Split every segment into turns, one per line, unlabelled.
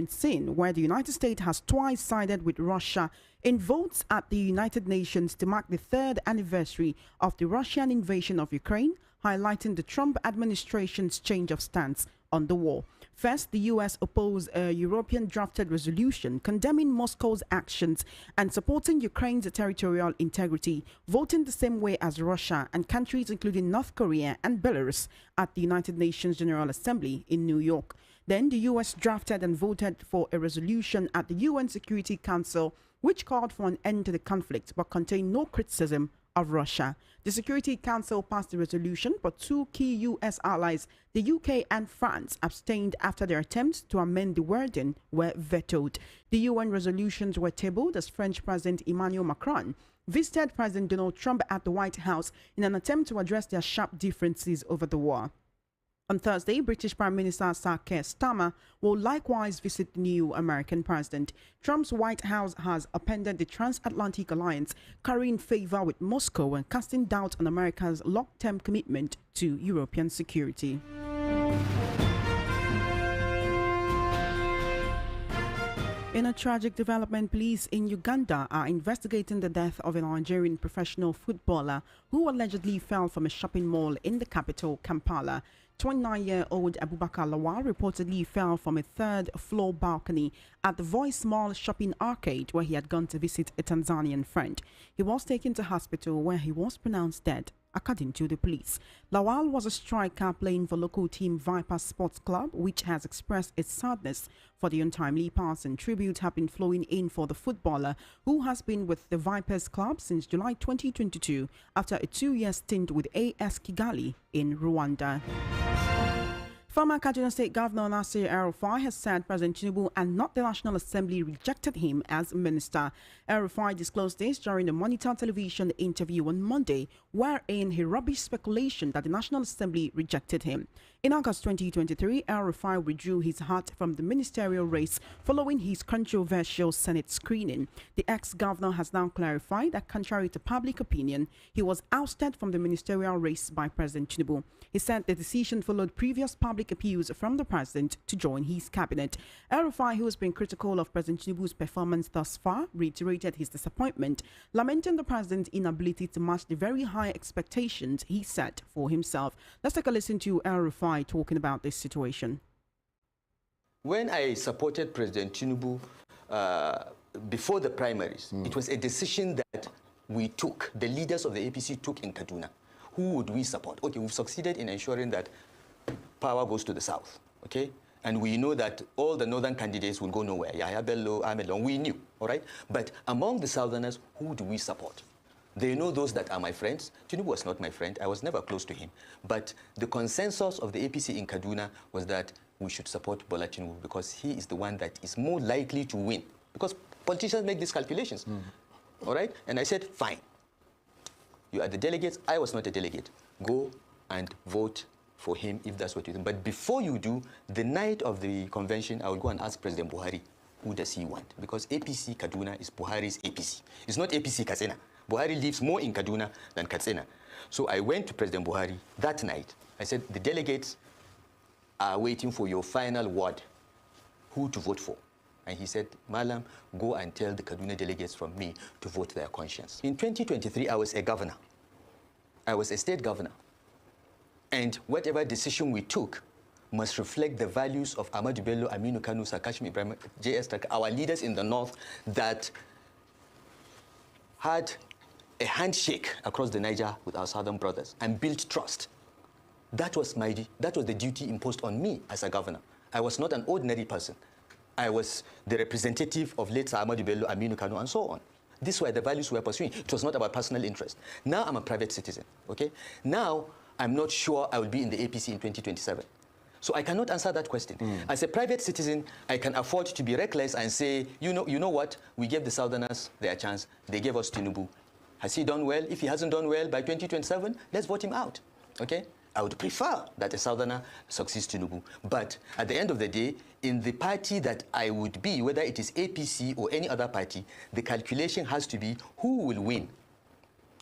current scene where the United States has twice sided with Russia in votes at the United Nations to mark the 3rd anniversary of the Russian invasion of Ukraine, highlighting the Trump administration's change of stance on the war. First, the U.S. opposed a European drafted resolution condemning Moscow's actions and supporting Ukraine's territorial integrity, voting the same way as Russia and countries including North Korea and Belarus at the United Nations General Assembly in New York. Then the U.S. drafted and voted for a resolution at the UN Security Council which called for an end to the conflict but contained no criticism of Russia. The Security Council passed the resolution, but two key U.S. allies, the UK and France, abstained after their attempts to amend the wording were vetoed. The UN resolutions were tabled as French President Emmanuel Macron visited President Donald Trump at the White House in an attempt to address their sharp differences over the war. On Thursday, British Prime Minister Sir Keir Starmer will likewise visit the new American president. Trump's White House has upended the transatlantic alliance, carrying favor with Moscow and casting doubt on America's long-term commitment to European security. In a tragic development, police in Uganda are investigating the death of a Nigerian professional footballer who allegedly fell from a shopping mall in the capital, Kampala. 29-year-old Abubakar Lawal reportedly fell from a third-floor balcony at the Voice Mall shopping arcade where he had gone to visit a Tanzanian friend. He was taken to hospital where he was pronounced dead, according to the police. Lawal was a striker playing for local team Viper Sports Club, which has expressed its sadness for the untimely passing. Tribute have been flowing in for the footballer, who has been with the Vipers club since July 2022 after a 2-year stint with AS Kigali in Rwanda. Former Kaduna State Governor Nasir El-rufai has said President Tinubu and not the National Assembly rejected him as minister. El-rufai disclosed this during a Monitor television interview on Monday, wherein he rubbished speculation that the National Assembly rejected him. In August 2023, El-rufai withdrew his hat from the ministerial race following his controversial Senate screening. The ex-governor has now clarified that contrary to public opinion, he was ousted from the ministerial race by President Tinubu. He said the decision followed previous public appeals from the president to join his cabinet. El-rufai, who has been critical of President Tinubu's performance thus far, reiterated his disappointment, lamenting the president's inability to match the very high expectations he set for himself. Let's take a listen to El-rufai talking about this situation.
When I supported President Tinubu before the primaries, it was a decision that we took, the leaders of the APC took in Kaduna. Who would we support? Okay, we've succeeded in ensuring that power goes to the south, okay? And we know that all the northern candidates will go nowhere. Yahya Bello, Ahmed Long, we knew, all right? But among the southerners, who do we support? They know those that are my friends. Tinubu was not my friend. I was never close to him. But the consensus of the APC in Kaduna was that we should support Bola Tinubu because he is the one that is more likely to win. Because politicians make these calculations, all right? And I said, fine. You are the delegates. I was not a delegate. Go and vote for him if that's what you think. But before you do, the night of the convention, I will go and ask President Buhari, who does he want? Because APC Kaduna is Buhari's APC. It's not APC Katsina. Buhari lives more in Kaduna than Katsina. So I went to President Buhari that night. I said, the delegates are waiting for your final word, who to vote for. And he said, Malam, go and tell the Kaduna delegates from me to vote their conscience. In 2023, I was a governor. I was a state governor. And whatever decision we took must reflect the values of Ahmadu Bello, Aminu Kanu, Sakashmi Ibrahim, J.S. Tak, our leaders in the north that had a handshake across the Niger with our southern brothers and built trust. That was the duty imposed on me as a governor. I was not an ordinary person. I was the representative of late Ahmadu Bello, Aminu Kanu, and so on. These were the values we were pursuing. It was not about personal interest. Now I'm a private citizen, okay? Now I'm not sure I will be in the APC in 2027. So I cannot answer that question. As a private citizen, I can afford to be reckless and say, you know what? We gave the Southerners their chance. They gave us Tinubu. Has he done well? If he hasn't done well by 2027, let's vote him out, okay? I would prefer that a Southerner succeeds Tinubu. But at the end of the day, in the party that I would be, whether it is APC or any other party, the calculation has to be who will win.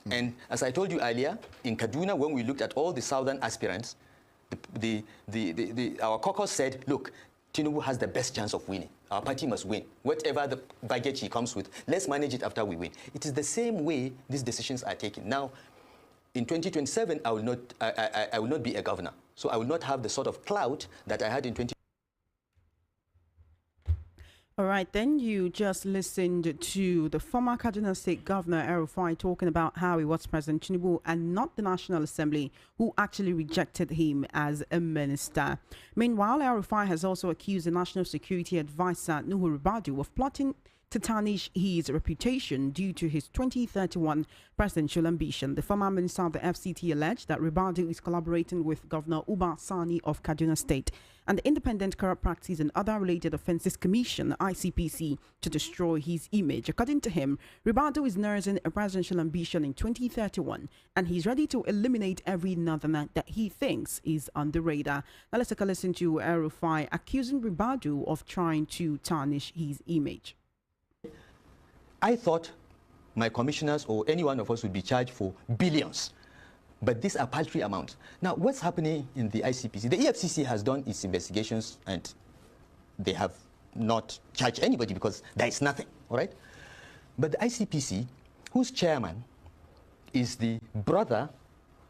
And as I told you earlier, in Kaduna, when we looked at all the Southern aspirants, our caucus said, look, Tinubu has the best chance of winning. Our party must win. Whatever the baggage he comes with, let's manage it after we win. It is the same way these decisions are taken. Now, in 2027, I will not be a governor. So I will not have the sort of clout that I had in 20.
All right, then you just listened to the former Kaduna State Governor El-rufai talking about how it was President Tinubu and not the National Assembly who actually rejected him as a minister. Meanwhile, El-rufai has also accused the National Security Advisor Nuhu Ribadu of plotting to tarnish his reputation due to his 2031 presidential ambition. The former minister of the FCT alleged that Ribadu is collaborating with Governor Uba Sani of Kaduna State and the Independent Corrupt Practice and Other Related Offences Commission, ICPC, to destroy his image. According to him, Ribadu is nursing a presidential ambition in 2031 and he's ready to eliminate every northerner that he thinks is on the radar. Now let's take a listen to El-rufai accusing Ribadu of trying to tarnish his image.
I thought my commissioners or any one of us would be charged for billions. But these are paltry amounts. Now, what's happening in the ICPC? The EFCC has done its investigations and they have not charged anybody because there is nothing, all right? But the ICPC, whose chairman is the brother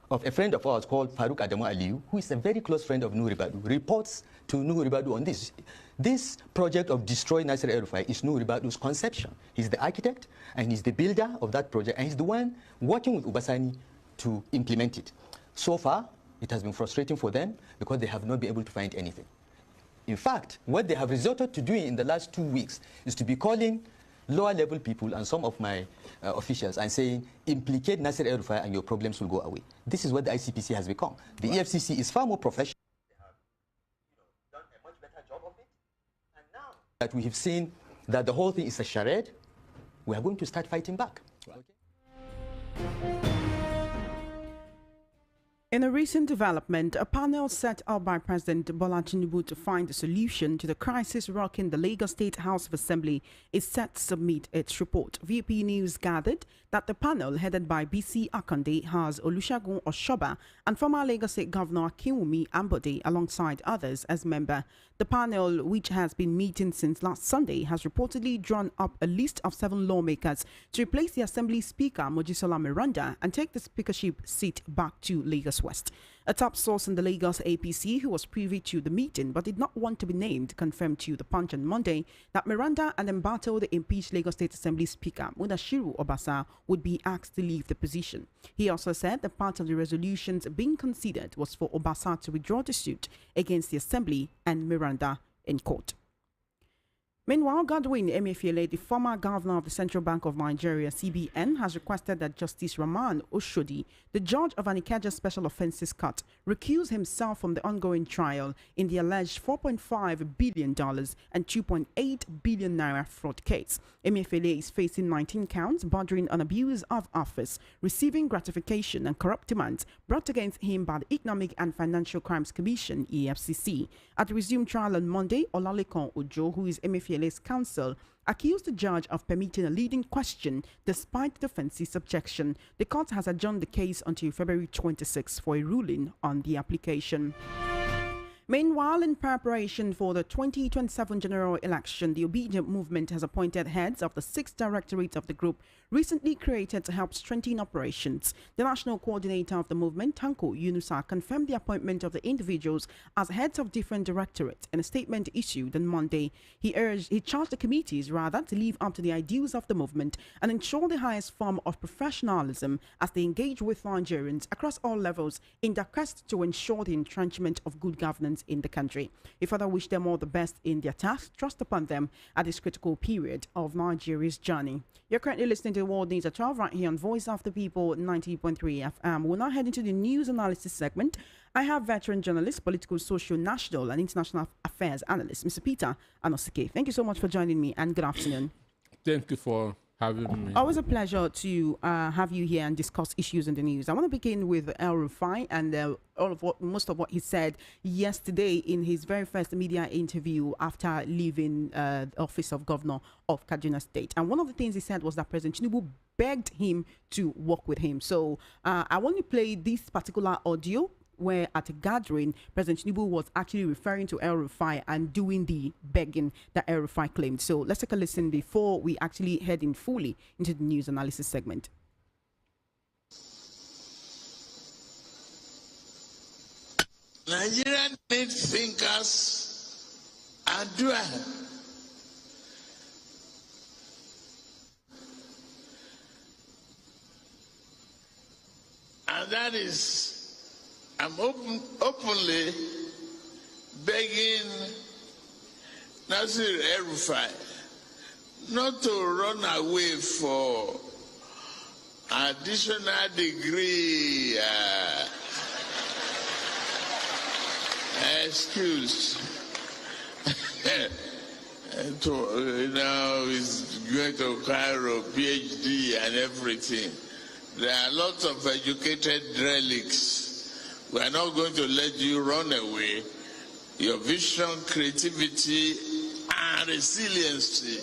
of a friend of ours called Farouk Adamu Aliyu, who is a very close friend of Nuhu Ribadu, reports to Nuhu Ribadu on this. This project of destroying Nasir El-rufai is Nuhu Ribadu's conception. He's the architect and he's the builder of that project and he's the one working with Ubasani to implement it. So far, it has been frustrating for them because they have not been able to find anything. In fact, what they have resorted to doing in the last 2 weeks is to be calling lower level people and some of my officials and saying, implicate Nasir El-rufai and your problems will go away. This is what the ICPC has become. The EFCC is far more professional. They have done a much better job of it. And now that we have seen that the whole thing is a charade, we are going to start fighting back. Okay?
In a recent development, a panel set up by President Bola Tinubu to find a solution to the crisis rocking the Lagos State House of Assembly is set to submit its report. VP News gathered that the panel, headed by BC Akande, has Olusegun Oshoba and former Lagos State Governor Akinwumi Ambode alongside others as member. The panel, which has been meeting since last Sunday, has reportedly drawn up a list of 7 lawmakers to replace the Assembly Speaker Mojisola Miranda and take the speakership seat back to Lagos West. A top source in the Lagos APC who was privy to the meeting but did not want to be named confirmed to the Punch on Monday that Miranda and Mbato, the impeached Lagos State Assembly Speaker Mudashiru Obasa, would be asked to leave the position. He also said that part of the resolutions being considered was for Obasa to withdraw the suit against the Assembly and Miranda in court. Meanwhile, Godwin Emefiele, the former governor of the Central Bank of Nigeria, CBN, has requested that Justice Rahman Oshodi, the judge of an Ikeja Special Offences Court, recuse himself from the ongoing trial in the alleged $4.5 billion and 2.8 billion naira fraud case. Emefiele is facing 19 counts bordering on abuse of office, receiving gratification and corrupt demands brought against him by the Economic and Financial Crimes Commission, EFCC. At the resumed trial on Monday, Olalekan Ojo, who is Emefiele's counsel, accused the judge of permitting a leading question despite the defense's objection. The court has adjourned the case until February 26 for a ruling on the application. Meanwhile, in preparation for the 2027 general election, the Obedient Movement has appointed heads of the 6 directorates of the group recently created to help strengthen operations. The national coordinator of the movement, Tanko Yunusa, confirmed the appointment of the individuals as heads of different directorates in a statement issued on Monday. He charged the committees to live up to the ideals of the movement and ensure the highest form of professionalism as they engage with Nigerians across all levels in their quest to ensure the entrenchment of good governance in the country. He further wished them all the best in their task thrust upon them at this critical period of Nigeria's journey. You're currently listening to World News at 12 right here on Voice of the People 90.3 FM. We're now heading to the news analysis segment. I have veteran journalist, political, social, national and international affairs analyst, Mr. Peter Anosike. Thank you so much for joining me and good afternoon.
Thank you for having me.
Always a pleasure to have you here and discuss issues in the news. I want to begin with El-rufai and most of what he said yesterday in his very first media interview after leaving the office of governor of Kaduna State. And one of the things he said was that President Tinubu begged him to work with him. So I want to play this particular audio where at a gathering, President Tinubu was actually referring to El-Rufai and doing the begging that El-Rufai claimed. So let's take a listen before we actually head in fully into the news analysis segment.
Nigeria needs thinkers and doers. And that is, I'm openly begging Nasir El-Rufai not to run away for additional degree excuse. He's going to Cairo, PhD and everything. There are lots of educated relics. We are not going to let you run away. Your vision, creativity, and resiliency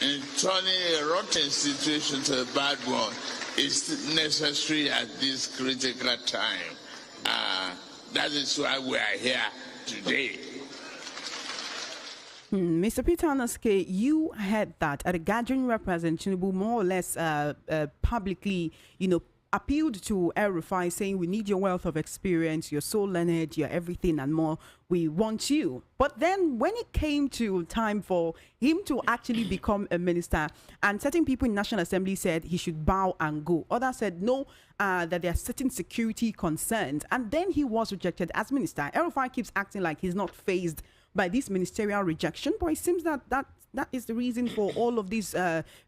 in turning a rotten situation to a bad one is necessary at this critical time. That is why we are here today.
Mr. Peter Anaske, you heard that at a gathering where President Tinubu more or less publicly, appealed to El-Rufai saying, we need your wealth of experience, you're so learned, you're everything and more, we want you. But then when it came to time for him to actually become a minister, and certain people in National Assembly said he should bow and go. Others said no, that there are certain security concerns. And then he was rejected as minister. El-Rufai keeps acting like he's not fazed by this ministerial rejection, but it seems that is the reason for all of these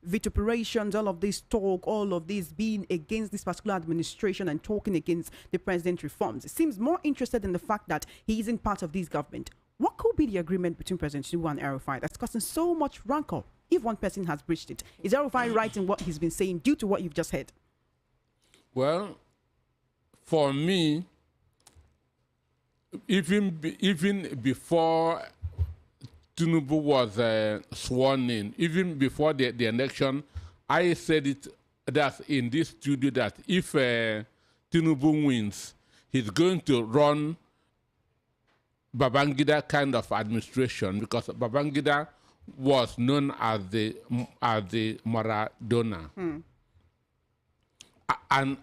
vituperations, all of this talk, all of this being against this particular administration and talking against the president's reforms. It seems more interested in the fact that he isn't part of this government. What could be the agreement between President Tinubu and El-Rufai that's causing so much rancor if one person has breached it? Is El-Rufai right in what he's been saying due to what you've just heard?
Well, for me, even before Tinubu was sworn in, even before the election, I said it that in this studio that if Tinubu wins, he's going to run Babangida kind of administration, because Babangida was known as the Maradona. And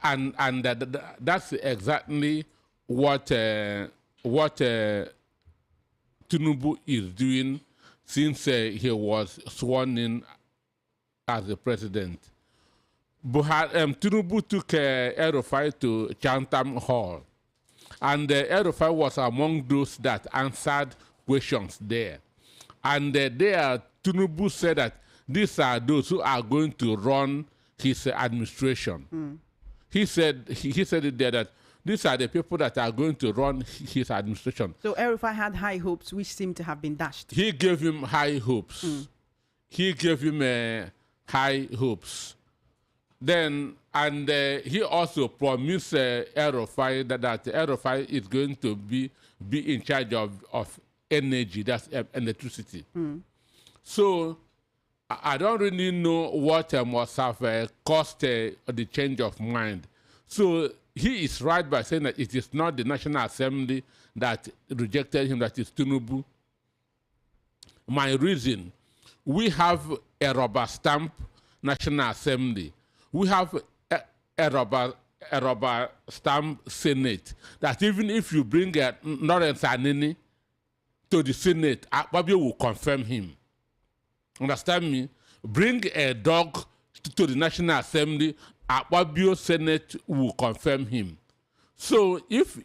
that's exactly what Tinubu is doing since he was sworn in as the president. Tinubu took El-Rufai to Chatham Hall, and El-Rufai was among those that answered questions there. And there, Tinubu said that these are those who are going to run his administration. He said it there that these are the people that are going to run his administration.
So El-Rufai had high hopes, which seem to have been dashed.
He gave him high hopes. He gave him high hopes. Then, and he also promised El-Rufai that El-Rufai is going to be in charge of energy, that's electricity. So I don't really know what must have caused the change of mind. So he is right by saying that it is not the National Assembly that rejected him, that is Tinubu. My reason, we have a rubber stamp National Assembly. We have a rubber stamp Senate, that even if you bring Lawrence Anini to the Senate, Akpabio will confirm him. Understand me? Bring a dog to the National Assembly, Akpabio Senate will confirm him. So if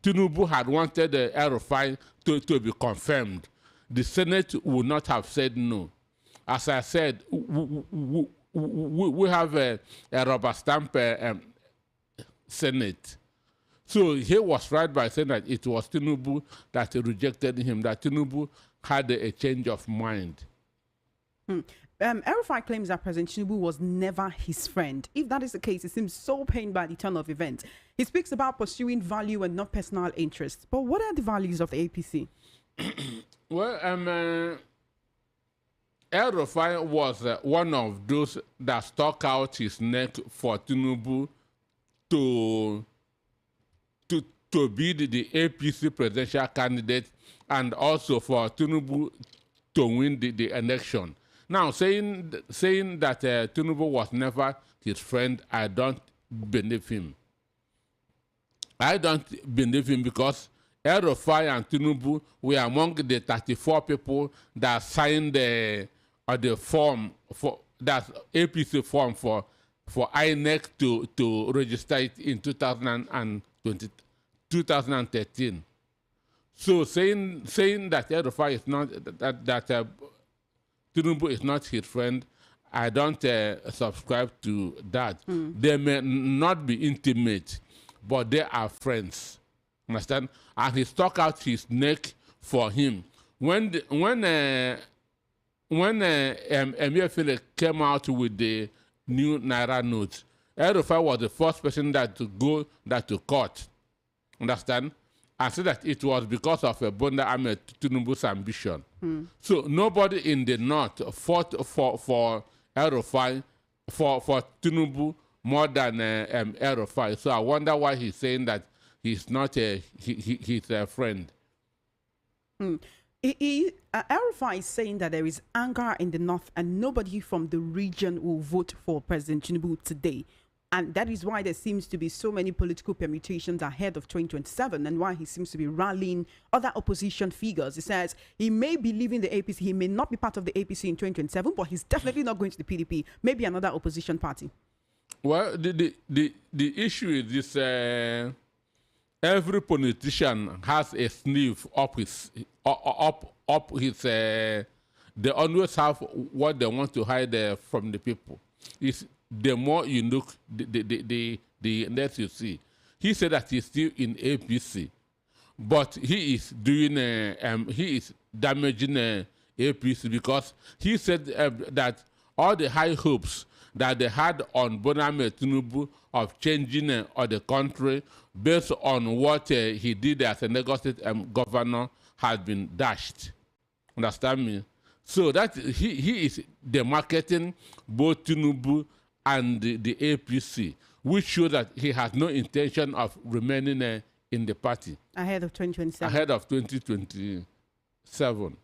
Tinubu had wanted El-Rufai to be confirmed, the Senate would not have said no. As I said, we have a rubber stamp Senate. So he was right by saying that it was Tinubu that rejected him, that Tinubu had a change of mind.
El-Rufai claims that President Tinubu was never his friend. If that is the case, it seems so pained by the turn of events. He speaks about pursuing value and not personal interests. But what are the values of the APC?
Well, El-Rufai was one of those that stuck out his neck for Tinubu to to be the APC presidential candidate and also for Tinubu to win the election. Now, saying that Tinubu was never his friend, I don't believe him. I don't believe him because El-rufai and Tinubu were among the 34 people that signed the form for that APC form for INEC to register it in 2013. So saying that El-rufai is not that Tinubu is not his friend, I don't subscribe to that. They may not be intimate, but they are friends. Understand? And he stuck out his neck for him. When Emefiele came out with the new Naira notes, El-rufai was the first person that to court. Understand? And said that it was because of Bonda Ahmed Tinubu's ambition. So nobody in the north fought for El-rufai, for Tinubu more than El-rufai. So I wonder why he's saying that he's not he's a friend.
El-rufai is saying that there is anger in the north and nobody from the region will vote for President Tinubu today. And that is why there seems to be so many political permutations ahead of 2027 and why he seems to be rallying other opposition figures. He says he may be leaving the APC, he may not be part of the APC in 2027, but he's definitely not going to the PDP, maybe another opposition party. Well,
the issue is this, every politician has a sleeve up his, they always have what they want to hide from the people. The more you look, the less you see. He said that he's still in APC, but he is doing he is damaging APC because he said that all the high hopes that they had on Boname Tinubu of changing the country based on what he did as a Lagos State governor had been dashed. Understand me? So that he is demarketing both Tinubu and the APC, which shows that he has no intention of remaining in the party.
Ahead of 2027.
Ahead of 2027.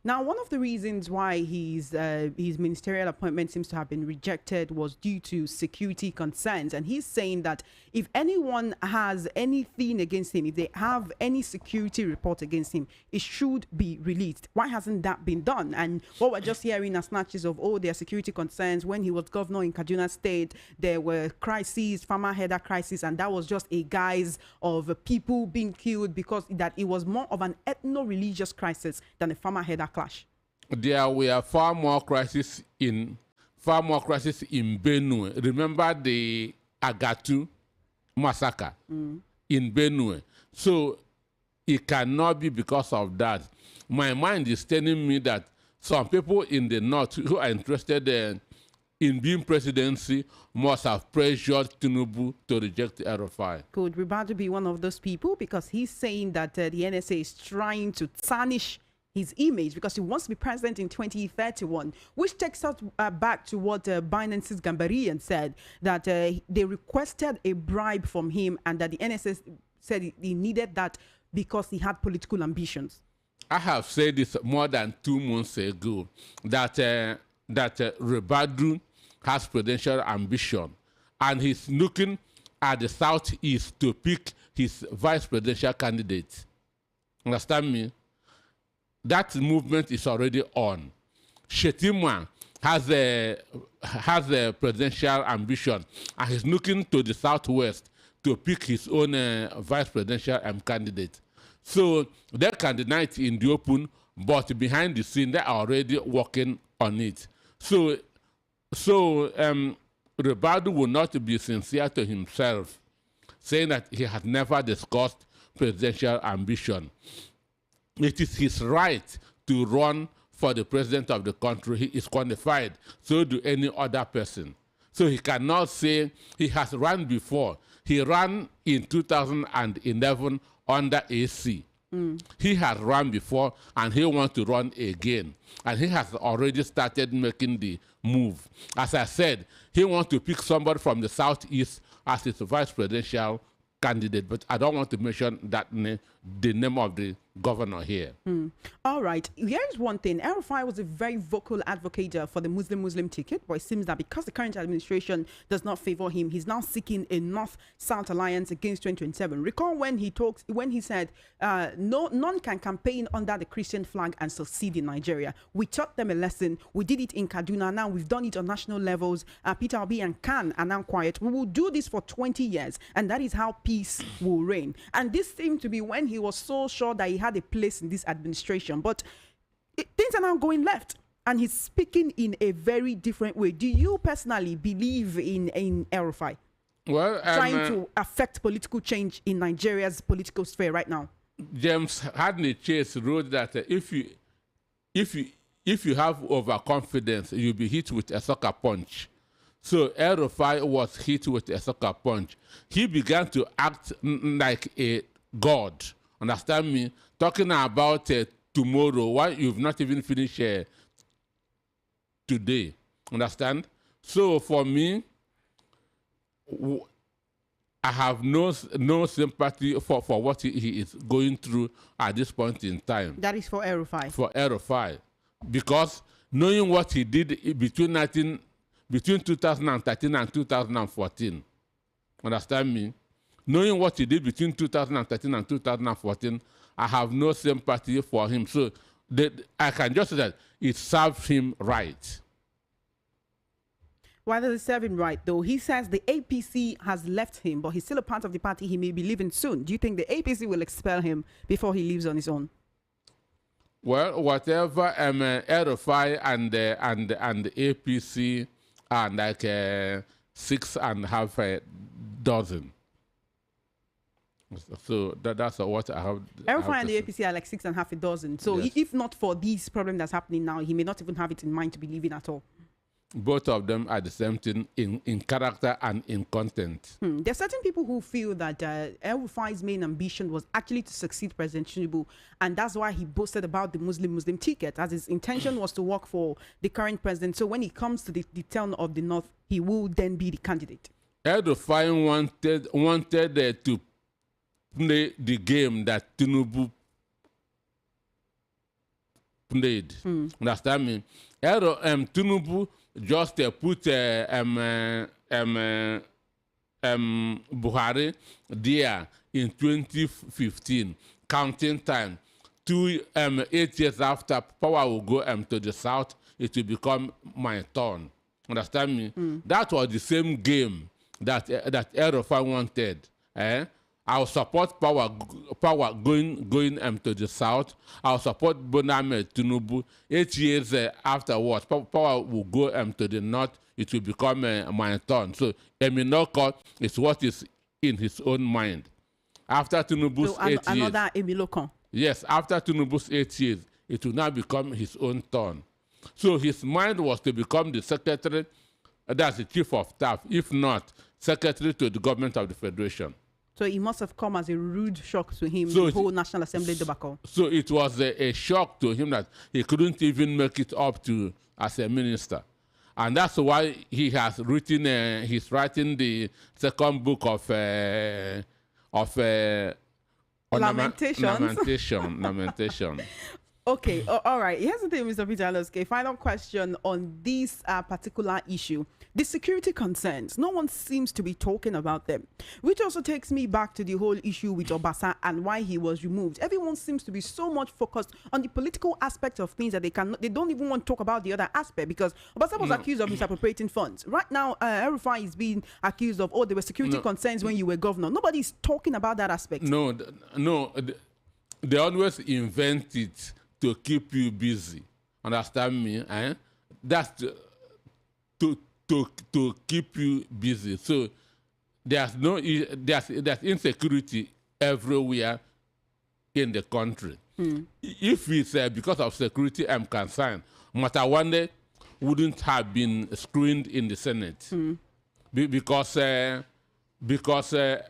Now, one of the reasons why his ministerial appointment seems to have been rejected was due to security concerns. And he's saying that if anyone has anything against him, if they have any security report against him, it should be released. Why hasn't that been done? And what we're just hearing are snatches of, their security concerns. When he was governor in Kaduna State, there were crises, farmer header crisis, and that was just a guise of people being killed because that it was more of an ethno-religious crisis than a farmer header clash.
There were far more crises in Benue. Remember the Agatu massacre in Benue. So it cannot be because of that. My mind is telling me that some people in the north who are interested in being presidency must have pressured Tinubu to reject El-rufai.
Could Ribadu be one of those people? Because he's saying that the NSA is trying to tarnish his image because he wants to be president in 2031, which takes us back to what Binance's Gambarian said, that they requested a bribe from him and that the NSA said he needed that because he had political ambitions.
I have said this more than 2 months ago, that Ribadu has presidential ambition and he's looking at the southeast to pick his vice presidential candidate. Understand me? That movement is already on. Shetima has a presidential ambition and he's looking to the southwest to pick his own vice presidential candidate. So they can deny it in the open, but behind the scene they are already working on it. So Ribadu will not be sincere to himself, saying that he has never discussed presidential ambition. It is his right to run for the president of the country. He is qualified. So do any other person. So he cannot say he has run before. He ran in 2011 under AC. He has run before and he wants to run again. And he has already started making the move. As I said, he wants to pick somebody from the southeast as his vice presidential candidate, but I don't want to mention that the name of the governor here.
All right. Here's one thing. El-Rufai was a very vocal advocate for the Muslim ticket, but it seems that because the current administration does not favor him, he's now seeking a North-South alliance against 2027. Recall when he said, none can campaign under the Christian flag and succeed in Nigeria. We taught them a lesson. We did it in Kaduna. Now we've done it on national levels. Peter Obi and Khan are now quiet. We will do this for 20 years, and that is how peace will reign. And this seemed to be when he was so sure that he had a place in this administration, but things are now going left, and he's speaking in a very different way. Do you personally believe in El-Rufai trying to affect political change in Nigeria's political sphere right now?
James Hadley Chase wrote that if you have overconfidence, you'll be hit with a sucker punch. So El-Rufai was hit with a sucker punch. He began to act like a god. Understand me? Talking about tomorrow, why you've not even finished today. Understand? So for me, I have no sympathy for what he is going through at this point in time.
That is for El-Rufai.
For El-Rufai. Because knowing what he did between 2013 and 2014, understand me? Knowing what he did between 2013 and 2014, I have no sympathy for him. So I can just say that it served him right.
Why does it serve him right, though? He says the APC has left him, but he's still a part of the party. He may be leaving soon. Do you think the APC will expel him before he leaves on his own?
Well, whatever El-Rufai and the APC are like 6.5 dozen. So that's what I have.
El-Rufai and the APC are like 6.5 dozen. So
yes.
If not for this problem that's happening now, he may not even have it in mind to be leaving at all.
Both of them are the same thing in character and in content.
There are certain people who feel that El-Rufai's main ambition was actually to succeed President Tinubu, and that's why he boasted about the Muslim ticket, as his intention was to work for the current president. So when it comes to the turn of the North, he will then be the candidate.
El-Rufai wanted to play the game that Tinubu played. Understand me? Tinubu just put Buhari there in 2015, counting time. 8 years after, power will go to the south, it will become my turn. Understand me? That was the same game that El-Rufai wanted. I'll support power going to the south. I'll support Boname Tinubu. 8 years afterwards, power will go to the north. It will become my turn. So Eminoko is what is in his own mind. After Tinubu's 8 years.
Another Emilokon.
Yes, after Tinubu's 8 years, it will now become his own turn. So his mind was to become the secretary, that's the chief of staff, if not secretary to the government of the federation.
So it must have come as a rude shock to him, the whole National Assembly debacle.
So it was a shock to him that he couldn't even make it up to as a minister. And that's why he has written, he's writing the second book of Lamentation.
Okay, all right. Here's the thing, Mr. Peter Aloske. Final question on this particular issue. The security concerns, no one seems to be talking about them, which also takes me back to the whole issue with Obasa and why he was removed. Everyone seems to be so much focused on the political aspect of things that they don't even want to talk about the other aspect, because Obasa was accused of misappropriating funds. Right now, El-Rufai is being accused of, there were security concerns when you were governor. Nobody's talking about that aspect.
No, they always invent it to keep you busy. Understand me? That's to keep you busy. So there's insecurity everywhere in the country. If it's because of security, I'm concerned, Matawande wouldn't have been screened in the Senate because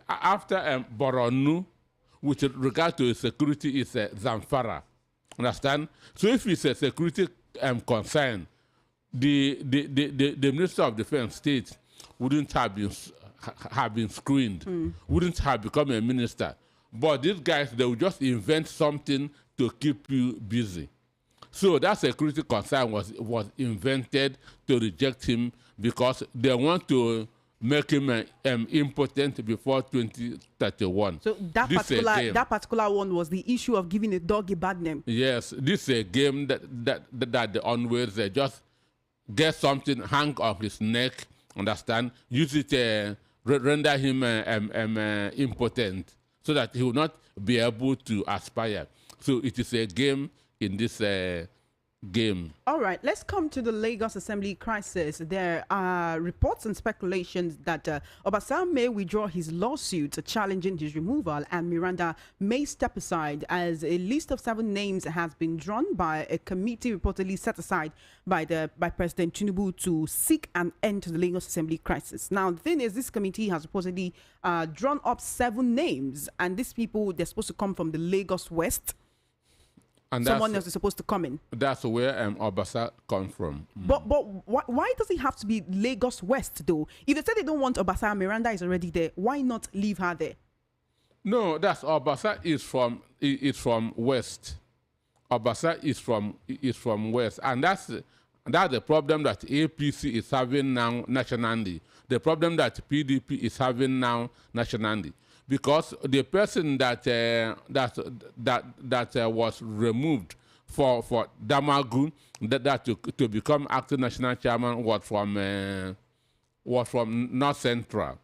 after Boronu, with regard to security, is Zamfara. Understand? So if it's a security concern, the Minister of Defense State wouldn't have been have been screened, wouldn't have become a minister. But these guys, they will just invent something to keep you busy. So that security concern was invented to reject him because they want to make him impotent before 2031.
So that particular one was the issue of giving a dog a bad name.
Yes, this is a game that the always just get something hang on his neck, understand? Use it, render him impotent so that he will not be able to aspire. So it is a game in this game.
All right, let's come to the Lagos Assembly crisis. There are reports and speculations that Obasa may withdraw his lawsuit challenging his removal, and Miranda may step aside, as a list of 7 names has been drawn by a committee reportedly set aside by President Tinubu to seek an end to the Lagos Assembly crisis. Now, the thing is, this committee has reportedly drawn up 7 names, and these people, they're supposed to come from the Lagos West. And someone else is supposed to come in.
That's where Obasa comes from.
But why does it have to be Lagos West, though? If they say they don't want Obasa, Miranda is already there, why not leave her there?
No, that's Obasa is from West. Obasa is from West. And that's the problem that APC is having now nationally. The problem that PDP is having now nationally. Because the person that was removed for Damagu to become acting national chairman was from North Central.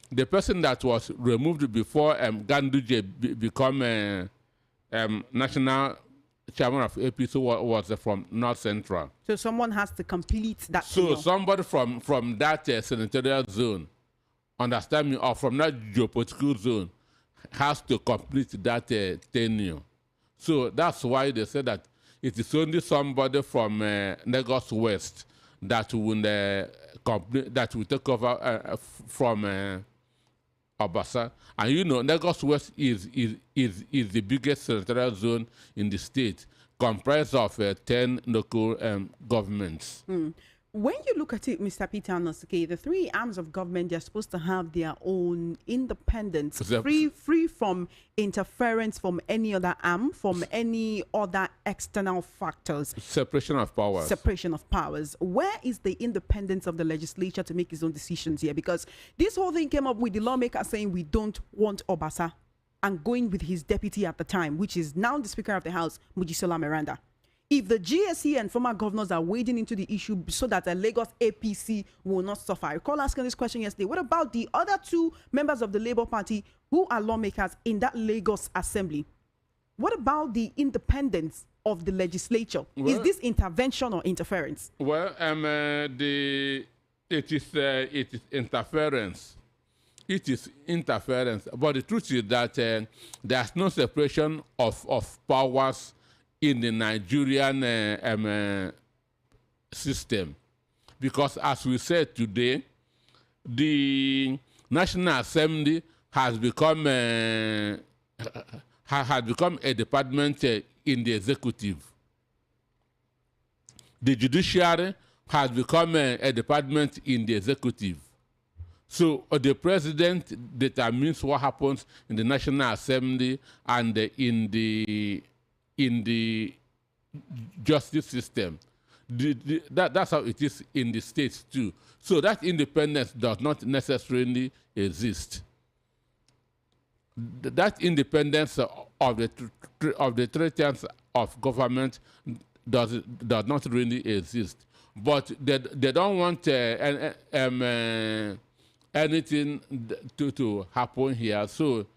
The person that was removed before Ganduje become national chairman of APC was from North Central.
So someone has to complete that.
So somebody from that senatorial zone, understand me, or from that geopolitical zone, has to complete that tenure. So that's why they say that it is only somebody from Lagos West that will take over from Obasa. And you know, Lagos West is the biggest senatorial zone in the state, comprised of 10 local governments.
When you look at it, Mr. Peter Nosuke, the 3 arms of government, they're supposed to have their own independence, free from interference from any other arm, from any other external factors.
Separation of powers.
Separation of powers. Where is the independence of the legislature to make its own decisions here? Because this whole thing came up with the lawmaker saying we don't want Obasa, and going with his deputy at the time, which is now the Speaker of the House, Mojisola Miranda. If the GSE and former governors are wading into the issue so that the Lagos APC will not suffer, I recall asking this question yesterday. What about the other 2 members of the Labour Party who are lawmakers in that Lagos Assembly? What about the independence of the legislature? Well, is this intervention or interference?
Well, it is interference. It is interference. But the truth is that there's no separation of powers in the Nigerian system, because as we said today, the National Assembly has become a department in the executive. The judiciary has become a department in the executive. So the president determines what happens in the National Assembly and in the justice system. That's how it is in the states too. So that independence does not necessarily exist. That independence of the 3 tiers of government does not really exist. But they don't want anything to happen here. So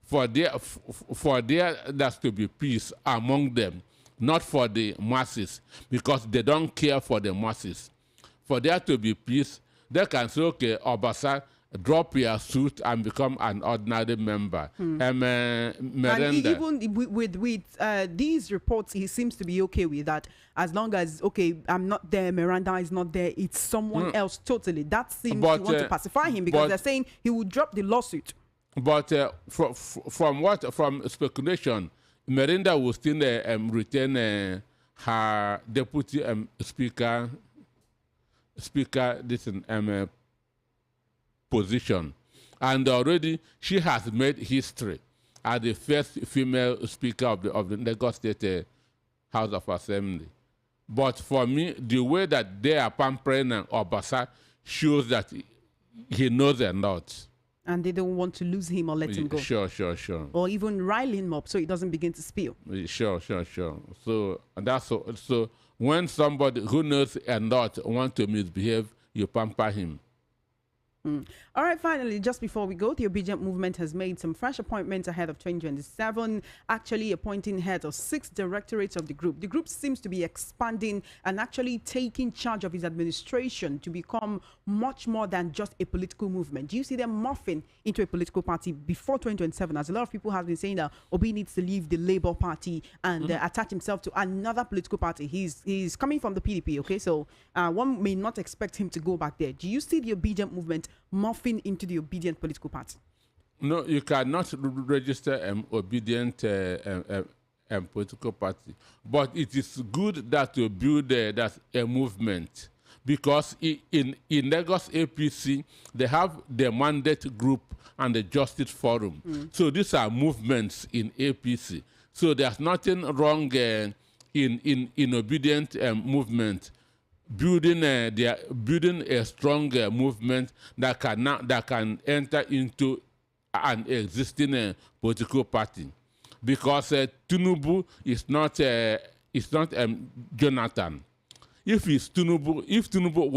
for there there's to be peace among them, not for the masses, because they don't care for the masses. For there to be peace, they can say, okay, Obasa, drop your suit and become an ordinary member.
And even with these reports, he seems to be okay with that. As long as, okay, I'm not there, Miranda is not there, it's someone else totally. That seems to want to pacify him, because they're saying he will drop the lawsuit. But
from speculation, Miranda will still retain her deputy speaker, position. And already she has made history as the first female speaker of the Lagos State House of Assembly. But for me, the way that they are pampering Obasa shows that he knows a lot.
And they don't want to lose him or let him go.
Sure.
Or even rile him up so he doesn't begin to spill.
Sure. So so when somebody who knows a lot wants to misbehave, you pamper him.
All right, finally, just before we go, the Obedient Movement has made some fresh appointments ahead of 2027, actually appointing heads of 6 directorates of the group. The group seems to be expanding and actually taking charge of its administration to become much more than just a political movement. Do you see them morphing into a political party before 2027? As a lot of people have been saying that Obi needs to leave the Labour Party and attach himself to another political party. He's coming from the PDP, okay? So one may not expect him to go back there. Do you see the Obedient Movement morphing into the Obedient political party?
No, you cannot register an Obedient political party. But it is good that you build that a movement, because in Lagos APC, they have the mandate group and the justice forum. So these are movements in APC. So there's nothing wrong in Obedient movement. Building a strong movement that can enter into an existing political party, because Tinubu is not Jonathan. If Tinubu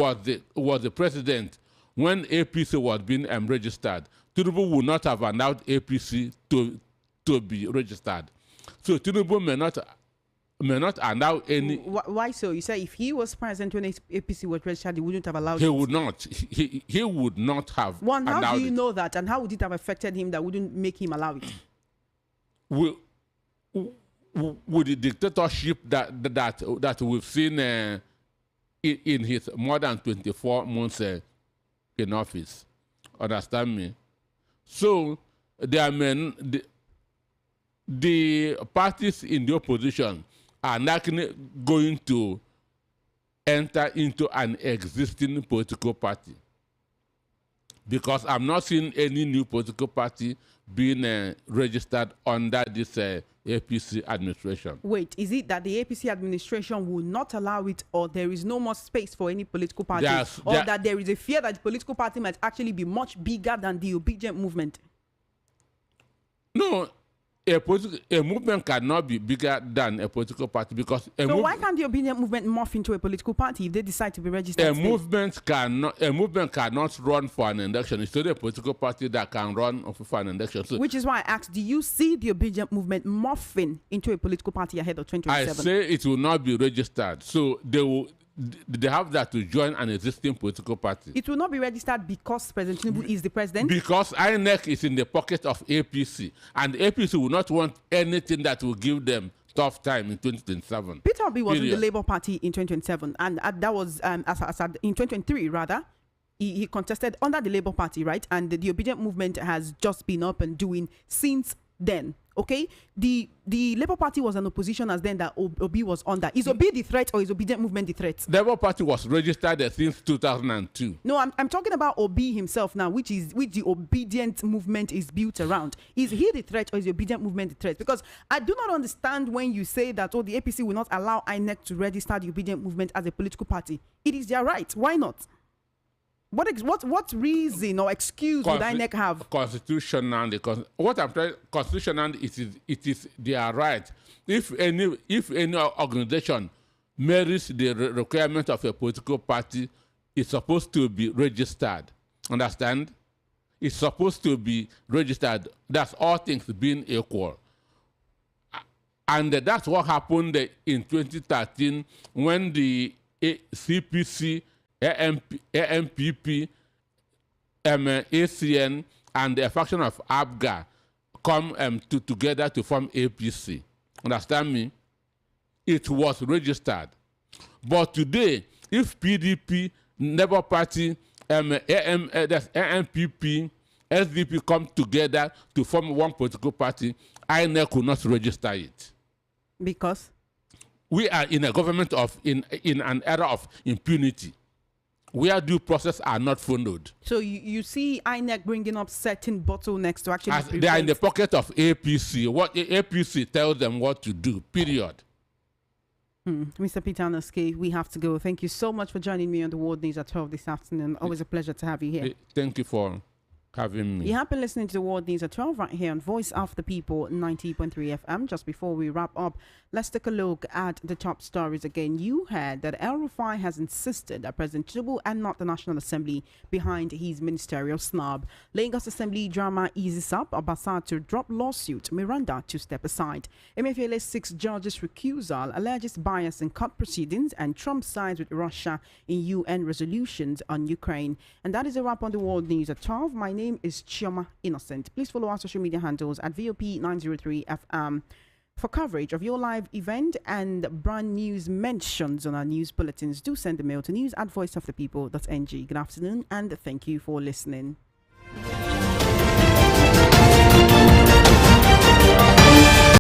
was the president when APC was being registered, Tinubu would not have allowed APC to be registered. So Tinubu may not allow any.
Why so? You say if he was president when APC was registered, he wouldn't have allowed
he
it.
Would not. He would not have.
One, how do you
it.
know that, and how would it have affected him that wouldn't make him allow it?
With the dictatorship that we've seen in his more than 24 months in office, understand me? So there are the parties in the opposition are not going to enter into an existing political party, because I'm not seeing any new political party being registered under this APC administration.
Wait, is it that the APC administration will not allow it, or there is no more space for any political party, that there is a fear that the political party might actually be much bigger than the Obedient Movement?
No. A movement cannot be bigger than a political party, because
so why can't the Obedient Movement morph into a political party if they decide to be registered?
A movement cannot run for an election. It's only a political party that can run for an election. So
which is why I asked, do you see the Obedient Movement morphing into a political party ahead of 2027?
I say it will not be registered. So they have that to join an existing political party.
It will not be registered because President Tinubu is the president?
Because INEC is in the pocket of APC, and APC will not want anything that will give them tough time in 2027.
Peter Obi was in the Labour Party in 2027, and that was in 2023 rather. He contested under the Labour Party, right? And the Obedient Movement has just been up and doing since then. Okay, the Labour Party was an opposition as then that Obi was under. Is Obi the threat, or is Obedient Movement the threat?
The Labour Party was registered since 2002.
No, I'm talking about Obi himself now, which the Obedient Movement is built around. Is he the threat, or is the Obedient Movement the threat? Because I do not understand when you say that the APC will not allow INEC to register the Obedient Movement as a political party. It is their right. Why not? What reason or excuse would INEC have?
Constitutional. What I'm trying, constitutional, it is their right. If any organization merits the requirement of a political party, it's supposed to be registered. Understand? It's supposed to be registered. That's all things being equal. And that's what happened in 2013 when the CPC, AMPP, ACN, and a faction of ABGA come together to form APC. Understand me? It was registered. But today, if PDP, Labour Party, AMPP, SDP come together to form one political party, INEC could not register it.
Because?
We are in a government in an era of impunity. where due process are not followed.
So you see INEC bringing up certain bottlenecks to actually
As they are in the pocket of APC. What APC tells them what to do, period.
Mr. Peter Anaske, we have to go. Thank you so much for joining me on the World News at 12 this afternoon. Always a pleasure to have you here.
Thank you for having me.
You have been listening to the World News at 12 right here on Voice of the People 90.3 FM. Just before we wrap up, let's take a look at the top stories again. You heard that El-Rufai has insisted that President Tinubu and not the National Assembly behind his ministerial snub. Lagos Assembly drama eases up. Obasa to drop lawsuit. Miranda to step aside. Emefiele's 6 judges recusal alleges bias in court proceedings, and Trump sides with Russia in UN resolutions on Ukraine. And that is a wrap on the World News at 12. My name is Chioma Innocent. Please follow our social media handles at VOP903 FM for coverage of your live event and brand news mentions on our news bulletins. Do send a mail to news@voiceofthepeople.ng. Good afternoon and thank you for listening.